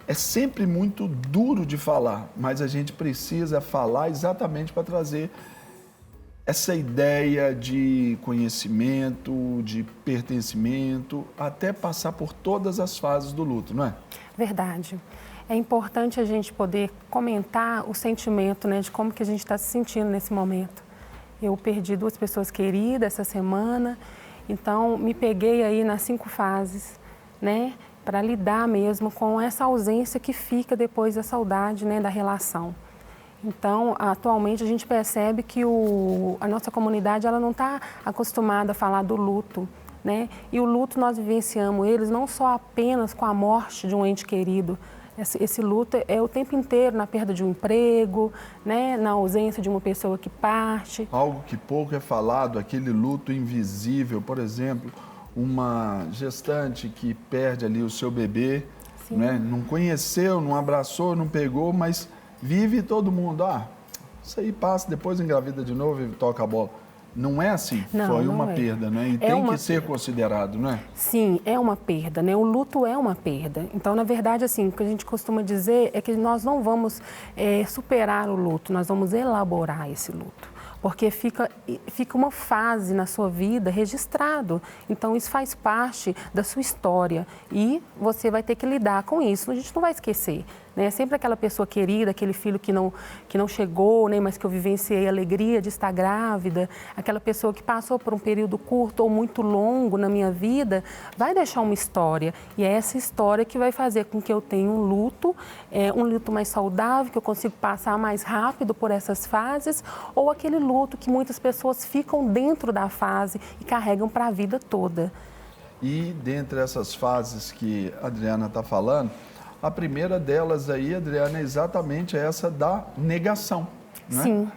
é sempre muito duro de falar, mas a gente precisa falar exatamente para trazer essa ideia de conhecimento, de pertencimento, até passar por todas as fases do luto, não é? Verdade. É importante a gente poder comentar o sentimento, né, de como que a gente está se sentindo nesse momento. Eu perdi 2 pessoas queridas essa semana, então me peguei aí nas 5 fases, né, para lidar mesmo com essa ausência que fica depois da saudade, né, da relação. Então, atualmente a gente percebe que a nossa comunidade ela não está acostumada a falar do luto, né? E o luto nós vivenciamos eles não só apenas com a morte de um ente querido. Esse luto é o tempo inteiro na perda de um emprego, né? Na ausência de uma pessoa que parte. Algo que pouco é falado, aquele luto invisível, por exemplo, uma gestante que perde ali o seu bebê, né? Não conheceu, não abraçou, não pegou, mas vive todo mundo. Isso aí passa, depois engravida de novo e toca a bola. Não é assim, não, foi não uma é. perda, né? E tem que ser considerado, não é? Sim, é uma perda, né? O luto é uma perda. Então, na verdade, assim, o que a gente costuma dizer é que nós não vamos superar o luto, nós vamos elaborar esse luto. Porque fica uma fase na sua vida registrado. Então, isso faz parte da sua história e você vai ter que lidar com isso. A gente não vai esquecer, né? Sempre aquela pessoa querida, aquele filho que não chegou, né? Mas que eu vivenciei a alegria de estar grávida, aquela pessoa que passou por um período curto ou muito longo na minha vida, vai deixar uma história. E é essa história que vai fazer com que eu tenha um luto mais saudável, que eu consiga passar mais rápido por essas fases, ou aquele luto que muitas pessoas ficam dentro da fase e carregam para a vida toda. E dentre essas fases que a Adriana está falando, a primeira delas aí, Adriana, é exatamente essa da negação, né? Sim.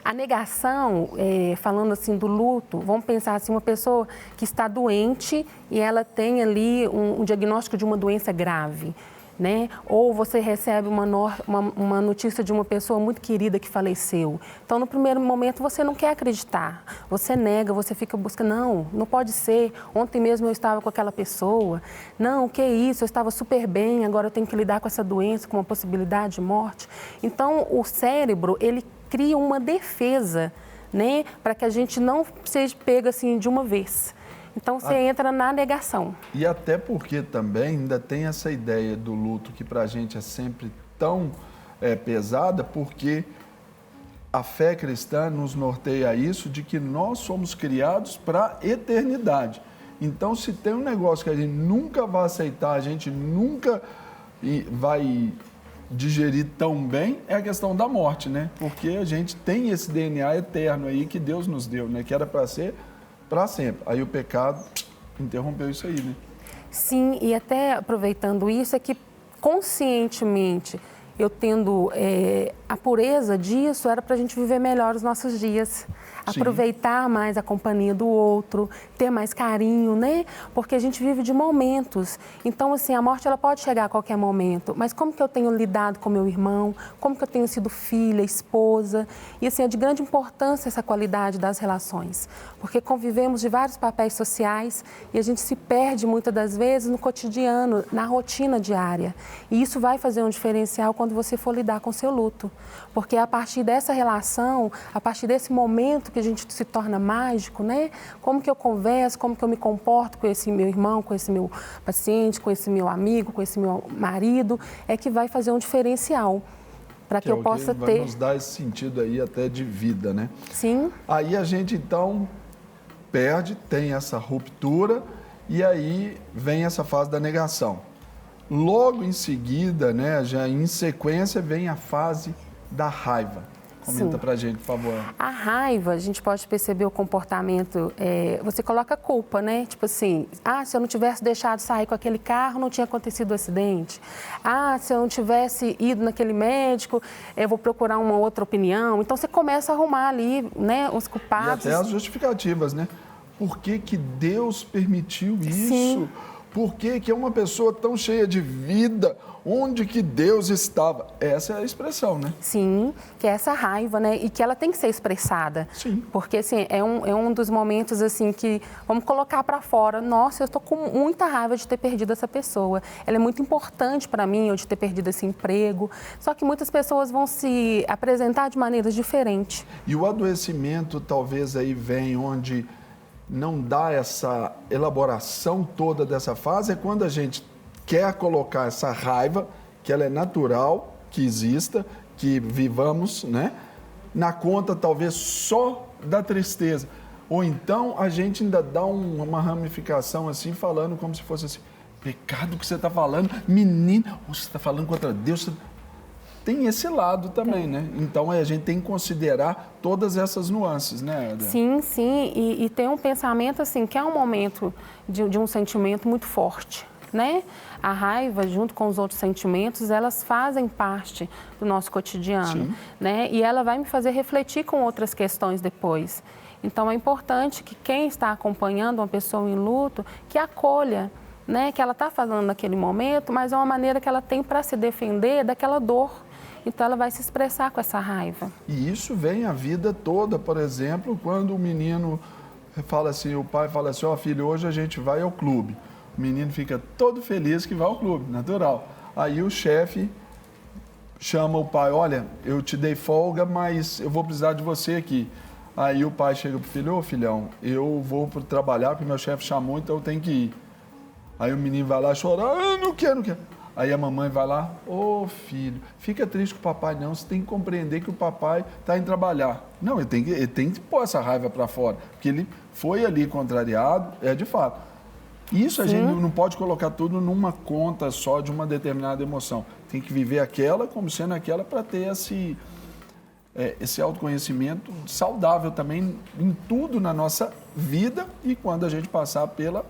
A negação, falando assim do luto, vamos pensar assim, uma pessoa que está doente e ela tem ali um diagnóstico de uma doença grave, né? Ou você recebe uma notícia de uma pessoa muito querida que faleceu. Então, no primeiro momento, você não quer acreditar, você nega, você fica buscando, não pode ser, ontem mesmo eu estava com aquela pessoa, não, que isso, eu estava super bem, agora eu tenho que lidar com essa doença, com uma possibilidade de morte. Então, o cérebro, ele cria uma defesa, né, para que a gente não seja pego assim de uma vez. Então, você entra na negação. E até porque também ainda tem essa ideia do luto que para a gente é sempre tão pesada, porque a fé cristã nos norteia a isso de que nós somos criados para a eternidade. Então, se tem um negócio que a gente nunca vai aceitar, a gente nunca vai digerir tão bem, é a questão da morte, né? Porque a gente tem esse DNA eterno aí que Deus nos deu, né? Que era para ser para sempre. Aí o pecado interrompeu isso aí, né? Sim, e até aproveitando isso, é que conscientemente eu tendo a pureza disso, era para a gente viver melhor os nossos dias. Aproveitar mais a companhia do outro, ter mais carinho, né? Porque a gente vive de momentos. Então, assim, a morte ela pode chegar a qualquer momento, mas como que eu tenho lidado com meu irmão, como que eu tenho sido filha, esposa, e assim, é de grande importância essa qualidade das relações, porque convivemos de vários papéis sociais e a gente se perde muitas das vezes no cotidiano, na rotina diária. E isso vai fazer um diferencial quando você for lidar com o seu luto, porque é a partir dessa relação, a partir desse momento que a gente se torna mágico, né? Como que eu converso, como que eu me comporto com esse meu irmão, com esse meu paciente, com esse meu amigo, com esse meu marido, é que vai fazer um diferencial para que eu possa ter. Vai nos dar esse sentido aí até de vida, né? Sim. Aí a gente então perde, tem essa ruptura e aí vem essa fase da negação. Logo em seguida, né, já em sequência, vem a fase da raiva. Comenta pra gente, por favor. A raiva, a gente pode perceber o comportamento, você coloca culpa, né? Tipo assim, se eu não tivesse deixado sair com aquele carro, não tinha acontecido o acidente. Se eu não tivesse ido naquele médico, eu vou procurar uma outra opinião. Então, você começa a arrumar ali, né, os culpados. E até as justificativas, né? Por que que Deus permitiu isso? Sim. Por que é uma pessoa tão cheia de vida? Onde que Deus estava? Essa é a expressão, né? Sim, que é essa raiva, né? E que ela tem que ser expressada. Sim. Porque, assim, é um dos momentos, assim, que vamos colocar para fora. Nossa, eu estou com muita raiva de ter perdido essa pessoa. Ela é muito importante para mim, ou de ter perdido esse emprego. Só que muitas pessoas vão se apresentar de maneiras diferentes. E o adoecimento talvez aí vem onde não dá essa elaboração toda dessa fase, é quando a gente quer colocar essa raiva, que ela é natural, que exista, que vivamos, né? Na conta talvez só da tristeza. Ou então a gente ainda dá uma ramificação assim, falando como se fosse assim, pecado que você está falando, menino, você está falando contra Deus. Tem esse lado também, né? Então a gente tem que considerar todas essas nuances, né, Ada? Sim, sim, e tem um pensamento assim, que é um momento de um sentimento muito forte, né? A raiva, junto com os outros sentimentos, elas fazem parte do nosso cotidiano, Sim. né? E ela vai me fazer refletir com outras questões depois. Então, é importante que quem está acompanhando uma pessoa em luto, que acolha, né? Que ela está fazendo naquele momento, mas é uma maneira que ela tem para se defender daquela dor. Então, ela vai se expressar com essa raiva. E isso vem a vida toda, por exemplo, quando o menino fala assim, o pai fala assim, ó, filho, hoje a gente vai ao clube. O menino fica todo feliz que vai ao clube, natural. Aí o chefe chama o pai, olha, eu te dei folga, mas eu vou precisar de você aqui. Aí o pai chega pro filho, ô filhão, eu vou trabalhar porque meu chefe chamou, então eu tenho que ir. Aí o menino vai lá chorar, não quero. Aí a mamãe vai lá, ô filho, fica triste com o papai não, você tem que compreender que o papai está indo trabalhar. Não, ele tem que pôr essa raiva para fora, porque ele foi ali contrariado, é de fato. Isso a gente não pode colocar tudo numa conta só de uma determinada emoção. Tem que viver aquela como sendo aquela para ter esse autoconhecimento saudável também em tudo na nossa vida e quando a gente passar pela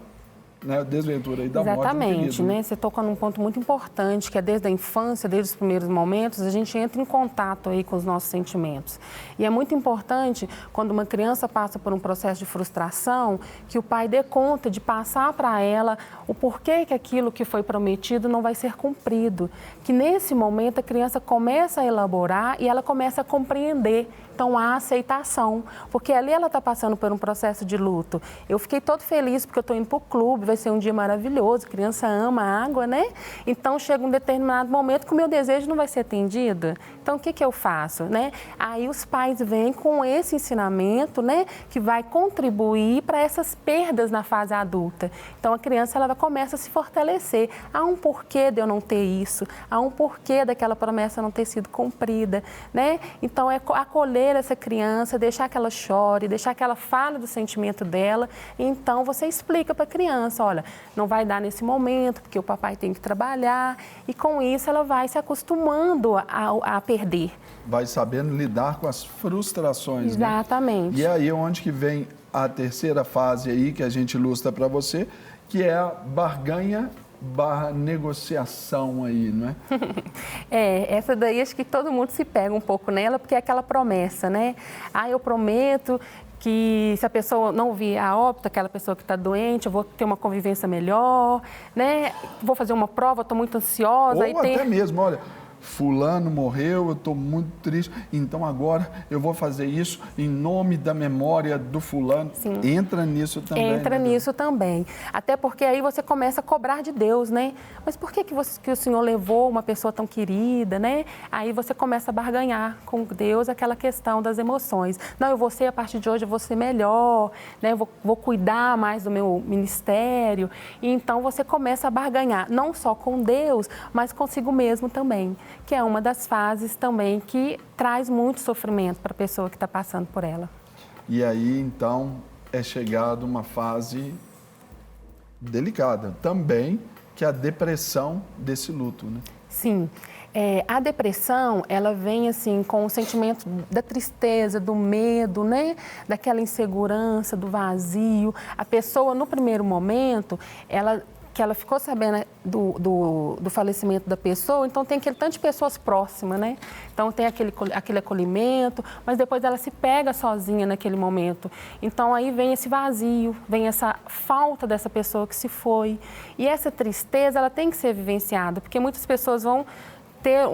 desventura aí da morte. Exatamente, né? Você toca num ponto muito importante, que é desde a infância, desde os primeiros momentos, a gente entra em contato aí com os nossos sentimentos. E é muito importante, quando uma criança passa por um processo de frustração, que o pai dê conta de passar para ela o porquê que aquilo que foi prometido não vai ser cumprido. Que nesse momento a criança começa a elaborar e ela começa a compreender. Então, há aceitação, porque ali ela está passando por um processo de luto. Eu fiquei todo feliz porque eu estou indo para o clube, vai ser um dia maravilhoso, criança ama água, né? Então, chega um determinado momento que o meu desejo não vai ser atendido. Então, o que eu faço, né? Aí os pais vêm com esse ensinamento, né? Que vai contribuir para essas perdas na fase adulta. Então, a criança, ela começa a se fortalecer. Há um porquê de eu não ter isso, há um porquê daquela promessa não ter sido cumprida, né? Então, é acolher essa criança, deixar que ela chore, deixar que ela fale do sentimento dela. E então, você explica para a criança, olha, não vai dar nesse momento, porque o papai tem que trabalhar. E com isso, ela vai se acostumando a perder. Vai sabendo lidar com as frustrações, Exatamente. Né? E é aí onde que vem a terceira fase aí, que a gente ilustra para você, que é a barganha/negociação aí, não é? Essa daí acho que todo mundo se pega um pouco nela, porque é aquela promessa, né? Eu prometo que se a pessoa não vir a óbito, aquela pessoa que está doente, eu vou ter uma convivência melhor, né? Vou fazer uma prova, estou muito ansiosa. Ou até mesmo, olha, fulano morreu, eu estou muito triste, então agora eu vou fazer isso em nome da memória do fulano. Sim. Entra nisso também. Entra nisso também. Até porque aí você começa a cobrar de Deus, né? Mas por que o Senhor levou uma pessoa tão querida, né? Aí você começa a barganhar com Deus aquela questão das emoções. Não, eu vou ser, a partir de hoje, eu vou ser melhor, né? Eu vou cuidar mais do meu ministério. E então você começa a barganhar, não só com Deus, mas consigo mesmo também, que é uma das fases também que traz muito sofrimento para a pessoa que está passando por ela. E aí, então, é chegado uma fase delicada também, que é a depressão desse luto, né? Sim. A depressão, ela vem assim com o sentimento da tristeza, do medo, né? Daquela insegurança, do vazio. A pessoa, no primeiro momento, ela que ela ficou sabendo do falecimento da pessoa, então tem aquele tanto de pessoas próximas, né? Então tem aquele acolhimento, mas depois ela se pega sozinha naquele momento. Então aí vem esse vazio, vem essa falta dessa pessoa que se foi. E essa tristeza, ela tem que ser vivenciada, porque muitas pessoas vão ter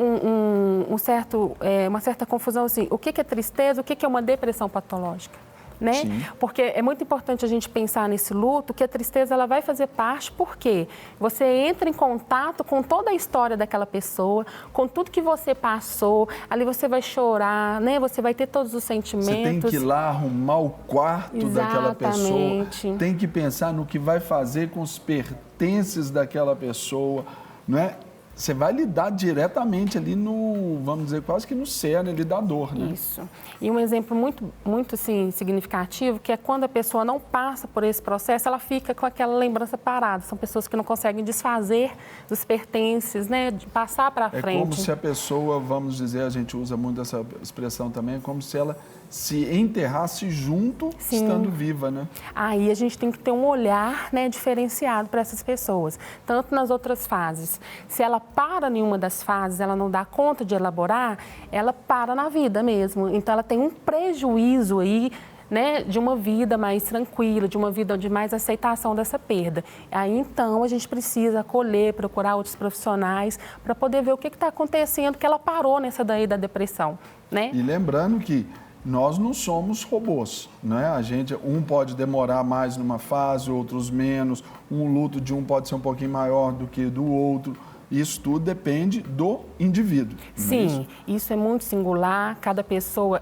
uma certa confusão assim, o que é tristeza, o que é uma depressão patológica, né? Sim. Porque é muito importante a gente pensar nesse luto, que a tristeza ela vai fazer parte, porque você entra em contato com toda a história daquela pessoa, com tudo que você passou, ali você vai chorar, né? Você vai ter todos os sentimentos. Você tem que ir lá arrumar o quarto daquela pessoa, tem que pensar no que vai fazer com os pertences daquela pessoa, não é? Você vai lidar diretamente ali no, vamos dizer, quase que no cerne ali da dor, né? Isso. E um exemplo muito assim, significativo, que é quando a pessoa não passa por esse processo, ela fica com aquela lembrança parada. São pessoas que não conseguem desfazer dos pertences, né? De passar para frente. É como se a pessoa, vamos dizer, a gente usa muito essa expressão também, é como se ela se enterrasse junto, sim, estando viva, né? Aí a gente tem que ter um olhar, né, diferenciado para essas pessoas, tanto nas outras fases. Se ela para em uma das fases, ela não dá conta de elaborar, ela para na vida mesmo. Então ela tem um prejuízo aí, né, de uma vida mais tranquila, de uma vida de mais aceitação dessa perda. Aí então a gente precisa acolher, procurar outros profissionais para poder ver o que está acontecendo, que ela parou nessa daí da depressão, né? E lembrando que nós não somos robôs, né? Um pode demorar mais numa fase, outros menos. Um luto de um pode ser um pouquinho maior do que do outro. Isso tudo depende do indivíduo. Sim, isso é muito singular. Cada pessoa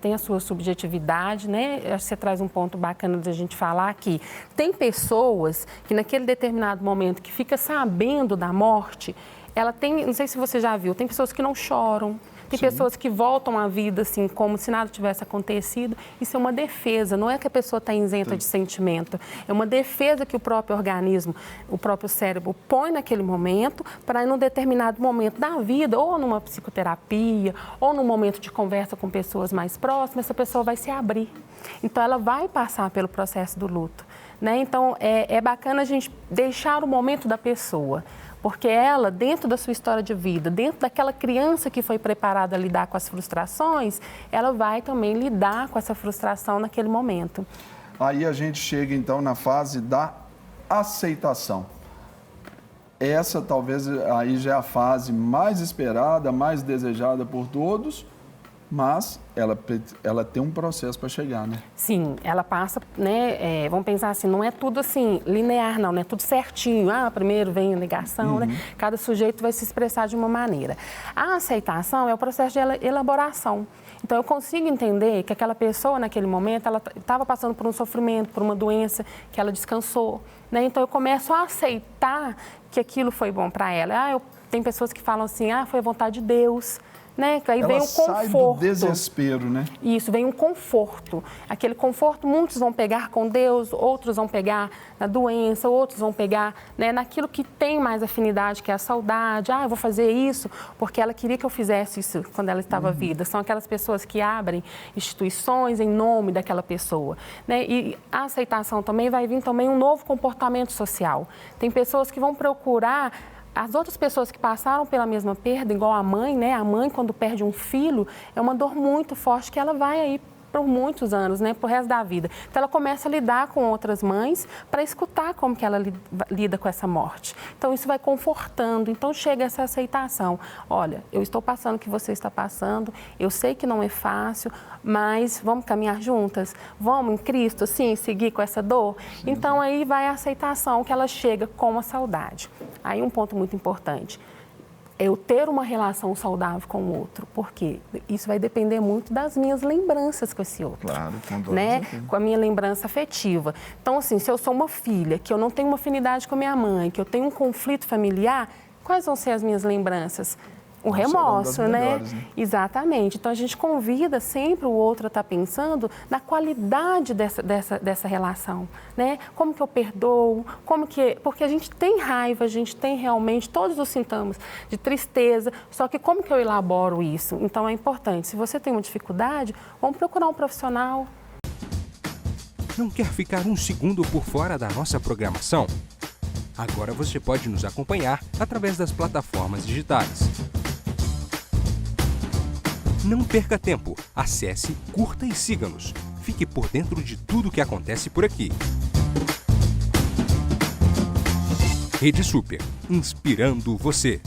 tem a sua subjetividade, né? Acho que você traz um ponto bacana de a gente falar aqui. Tem pessoas que naquele determinado momento que fica sabendo da morte, ela tem, não sei se você já viu, tem pessoas que não choram. Tem, sim, pessoas que voltam à vida assim, como se nada tivesse acontecido. Isso é uma defesa, não é que a pessoa está isenta, sim, de sentimento. É uma defesa que o próprio organismo, o próprio cérebro põe naquele momento para, em um determinado momento da vida, ou numa psicoterapia, ou num momento de conversa com pessoas mais próximas, essa pessoa vai se abrir. Então, ela vai passar pelo processo do luto, né? Então, é bacana a gente deixar o momento da pessoa. Porque ela, dentro da sua história de vida, dentro daquela criança que foi preparada a lidar com as frustrações, ela vai também lidar com essa frustração naquele momento. Aí a gente chega, então, na fase da aceitação. Essa, talvez, aí já é a fase mais esperada, mais desejada por todos, mas ela tem um processo para chegar, né? Sim, ela passa, né, vamos pensar assim, não é tudo assim, linear não é tudo certinho, primeiro vem a negação, uhum, né? Cada sujeito vai se expressar de uma maneira. A aceitação é o processo de elaboração. Então, eu consigo entender que aquela pessoa, naquele momento, ela estava passando por um sofrimento, por uma doença, que ela descansou, né? Então, eu começo a aceitar que aquilo foi bom para ela. Tem pessoas que falam assim, foi a vontade de Deus, né? Aí vem o conforto. Sai do desespero, né? Isso, vem um conforto. Aquele conforto, muitos vão pegar com Deus, outros vão pegar na doença, outros vão pegar, né, naquilo que tem mais afinidade, que é a saudade. Eu vou fazer isso porque ela queria que eu fizesse isso quando ela estava viva. São aquelas pessoas que abrem instituições em nome daquela pessoa, né? E a aceitação também vai vir também um novo comportamento social. Tem pessoas que vão procurar as outras pessoas que passaram pela mesma perda, igual a mãe, né? A mãe, quando perde um filho, é uma dor muito forte que ela vai aí por muitos anos, né? Pro resto da vida. Então, ela começa a lidar com outras mães para escutar como que ela lida com essa morte. Então, isso vai confortando. Então, chega essa aceitação. Olha, eu estou passando o que você está passando, eu sei que não é fácil, mas vamos caminhar juntas? Vamos em Cristo, sim, seguir com essa dor? Sim. Então, aí vai a aceitação, que ela chega com a saudade. Aí, um ponto muito importante. Eu ter uma relação saudável com o outro, porque isso vai depender muito das minhas lembranças com esse outro. Claro, com dor, né? Com a minha lembrança afetiva. Então, assim, se eu sou uma filha, que eu não tenho uma afinidade com a minha mãe, que eu tenho um conflito familiar, quais vão ser as minhas lembranças? O remorso, melhores, né? Exatamente. Então, a gente convida sempre o outro a estar pensando na qualidade dessa relação, né? Como que eu perdoo, porque a gente tem raiva, a gente tem realmente todos os sintomas de tristeza, só que como que eu elaboro isso? Então, é importante. Se você tem uma dificuldade, vamos procurar um profissional. Não quer ficar um segundo por fora da nossa programação? Agora você pode nos acompanhar através das plataformas digitais. Não perca tempo. Acesse, curta e siga-nos. Fique por dentro de tudo o que acontece por aqui. Rede Super, inspirando você.